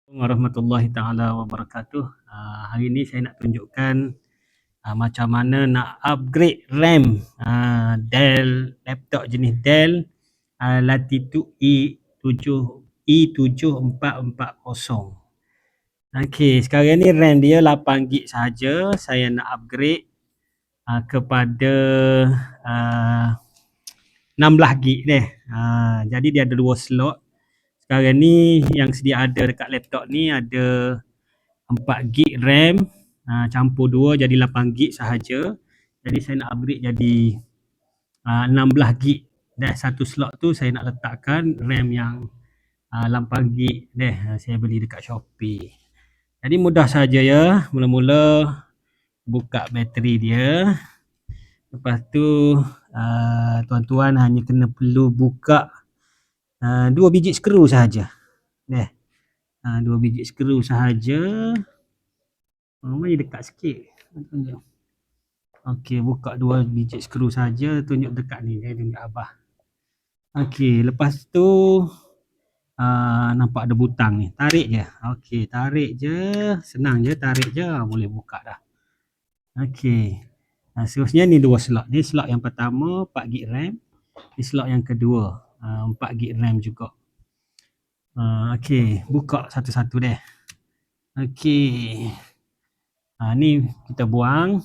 Warahmatullahi taala wabarakatuh. Hari ini saya nak tunjukkan macam mana nak upgrade RAM Dell, laptop jenis Dell Latitude E7440. Okey, sekarang ni RAM dia 8GB sahaja. Saya nak upgrade kepada 16GB deh. Jadi dia ada 2 slot. Sekarang ni yang sedia ada dekat laptop ni ada 4GB RAM campur 2 jadi 8GB sahaja. Jadi saya nak upgrade jadi 16GB. Dan satu slot tu saya nak letakkan RAM yang 8GB deh. Saya beli dekat Shopee. Jadi mudah saja ya. Mula-mula buka bateri dia. Lepas tu tuan-tuan hanya kena perlu buka 2 biji skru sahaja. Deh. 2 biji skru sahaja. Mari dekat sikit. Okey, buka 2 biji skru saja, tunjuk dekat ni, saya tunjuk abah. Okey, lepas tu nampak ada butang ni, tarik je. Okey, tarik je, senang je, tarik je boleh buka dah. Okey. Seterusnya ni 2 slot. Ni slot yang pertama 4GB RAM. Ni slot yang kedua 4GB RAM juga. Okey, buka satu-satu deh. Okey. Ni kita buang.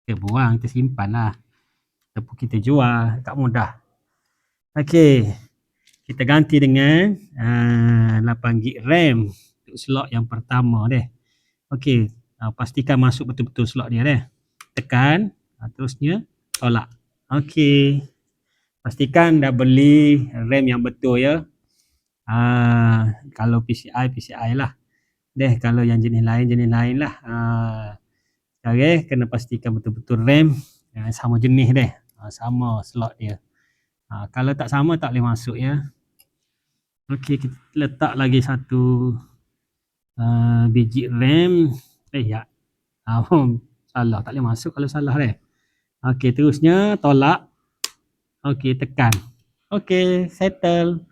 Kita simpan lah. Ataupun kita jual, tak mudah. Okey. Kita ganti dengan 8GB RAM untuk slot yang pertama deh. Okey, pastikan masuk betul-betul slot dia deh. Tekan, terusnya tolak. Okey. Pastikan dah beli RAM yang betul ya. Kalau PCI lah. Deh, kalau yang jenis lain lah. Sekarang kena pastikan betul-betul RAM sama jenis deh. Sama slot dia. Kalau tak sama tak boleh masuk ya. Okey, kita letak lagi satu biji RAM. Ya. Salah, tak boleh masuk kalau salah deh. Okey, terusnya tolak. Okey, tekan. Okey, settle.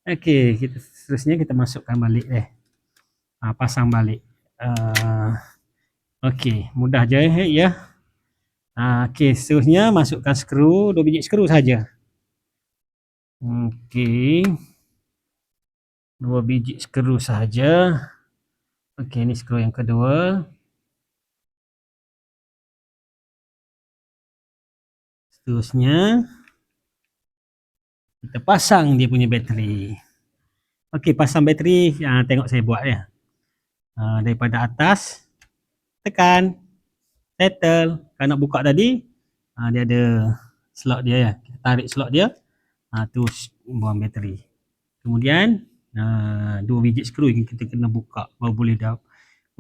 Okey, seterusnya kita masukkan balik deh. Pasang balik. Okey, mudah je ya. Okey, seterusnya masukkan skru, 2 biji skru saja. Okey. 2 biji skru saja. Okey, ni skru yang kedua. Seterusnya kita pasang dia punya bateri. Okey, pasang bateri, tengok saya buat ya. Daripada atas tekan, settle. Kalau nak buka tadi, dia ada slot dia ya. Kita tarik slot dia, terus buang bateri. Kemudian 2 biji skru yang kita kena buka baru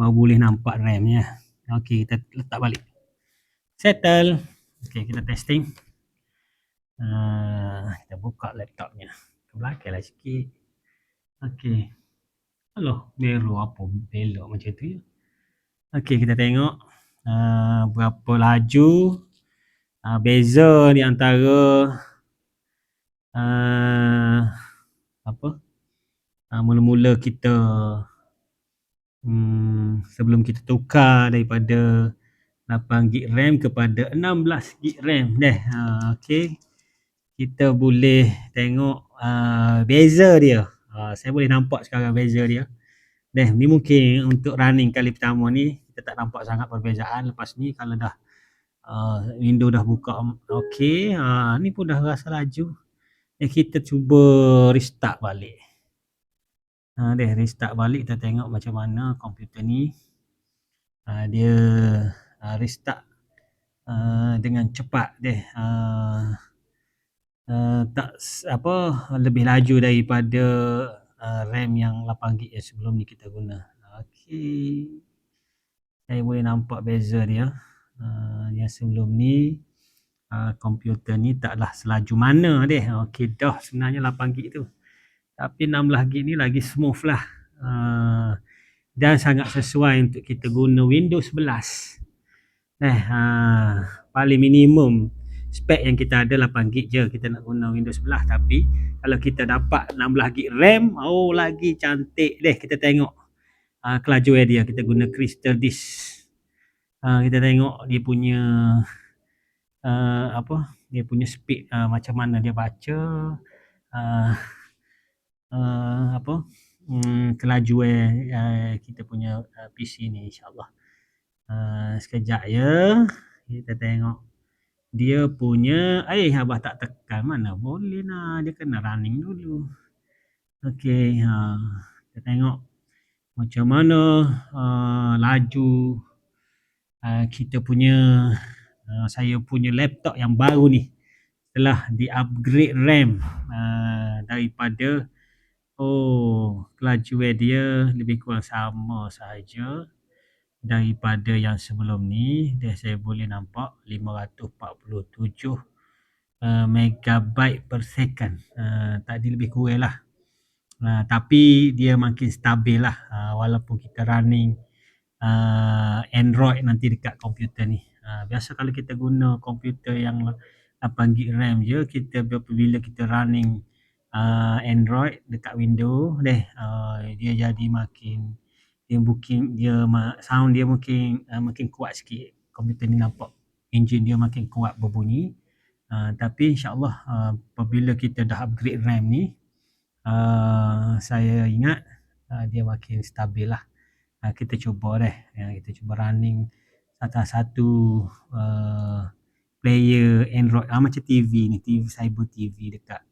boleh nampak RAM ya. Okey, kita letak balik. Settle. Okey, kita testing. Kita buka laptopnya. Ke belakang lah sikit. Okey. Alah, merah apa belok macam tu ya. Okey, kita tengok berapa laju beza di antara mula-mula kita sebelum kita tukar daripada 8GB RAM kepada 16GB RAM deh. Okey, kita boleh tengok beza dia. Saya boleh nampak sekarang beza dia deh. Ni mungkin untuk running kali pertama ni kita tak nampak sangat perbezaan. Lepas ni kalau dah window dah buka, okey, ni pun dah rasa laju. Kita cuba restart balik. Restart balik, kita tengok macam mana komputer ni. Dia restart dengan cepat deh. Tak lebih laju daripada RAM yang 8GB yang sebelum ni kita guna. Okey, saya boleh nampak beza dia. Yang sebelum ni komputer ni taklah selaju mana deh. Okey dah sebenarnya 8GB tu. Tapi 16GB ni lagi smooth lah. Dan sangat sesuai untuk kita guna Windows 11. Paling minimum spek yang kita ada 8GB je kita nak guna Windows 11, tapi kalau kita dapat 16GB RAM, oh lagi cantik deh. Kita tengok kelajuan dia, kita guna Crystal Disk. Kita tengok dia punya dia punya speed, macam mana dia baca, uh, kelajuan kita punya PC ni, insyaAllah. Sekejap ya, kita tengok dia punya. Abah tak tekan, mana boleh lah, dia kena running dulu. Okey, kita tengok macam mana laju kita punya saya punya laptop yang baru ni telah di-upgrade RAM daripada kelajuan dia lebih kurang sama sahaja daripada yang sebelum ni. Saya boleh nampak 547 megabyte per second. Tadi lebih kurang lah. Tapi dia makin stabil lah, walaupun kita running Android nanti dekat komputer ni. Biasa kalau kita guna komputer yang 8GB RAM je, kita bila kita running Android dekat Windows dia jadi makin sound dia makin kuat sikit. Komputer ni nampak enjin dia makin kuat berbunyi. Tapi insyaAllah apabila kita dah upgrade RAM ni, saya ingat dia makin stabil lah. Kita cuba kita cuba running satu player Android macam TV ni, TV Cyber TV dekat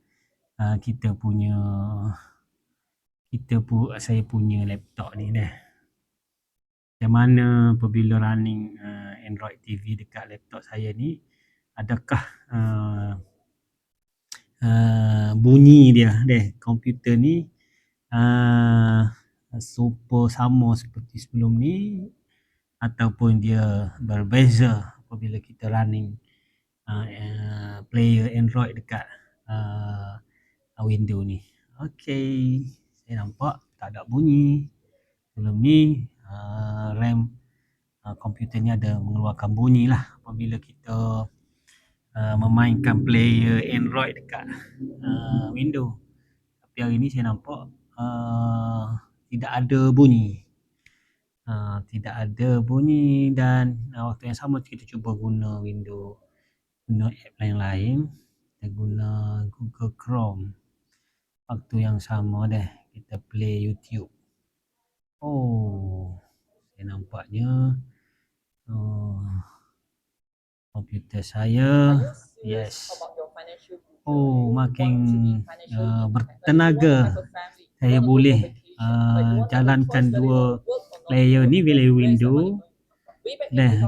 saya punya laptop ni dah. Macam mana apabila running Android TV dekat laptop saya ni, adakah bunyi dia komputer ni super sama seperti sebelum ni, ataupun dia berbeza apabila kita running player Android dekat Windows ni. Okey, saya nampak tak ada bunyi. Sebelum ni RAM komputer ni ada mengeluarkan bunyi lah apabila kita memainkan player Android dekat Windows. Tapi hari ni saya nampak tidak ada bunyi. Tidak ada bunyi, dan waktu yang sama kita cuba guna Windows, guna app lain-lain. Kita guna Google Chrome. Waktu yang sama kita play YouTube. Saya nampaknya komputer saya makin bertenaga. Saya boleh jalankan dua player ni bila Windows.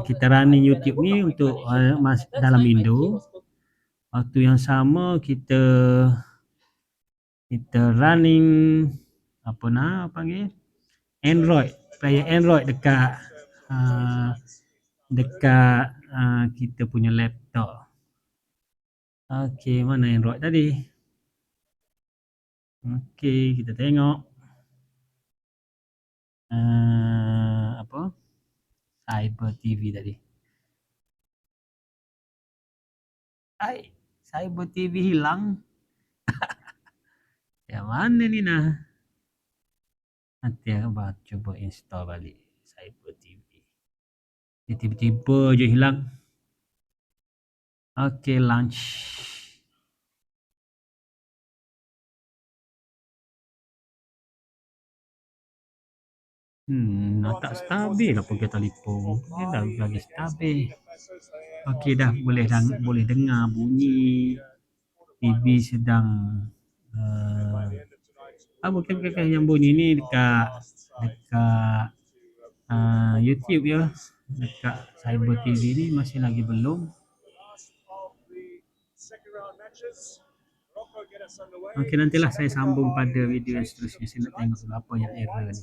Kita running YouTube ni untuk dalam Windows. Waktu yang sama kita running Android, player Android dekat kita punya laptop. Okey, mana Android tadi? Okey, kita tengok Cyber TV tadi. Cyber TV hilang. Yang mana ni nah? Nanti abang cuba install balik Cyber TV. Dia tiba-tiba je hilang. Okey, launch. Tak stabil apa kita telefon. Dia dah lagi stabil. Okey, dah boleh dengar bunyi TV sedang bukan yang bunyi ni dekat YouTube ya. Dekat Cyber TV ni masih lagi belum. Okey, nantilah saya sambung pada video yang seterusnya. Saya nak tengok apa yang error ni.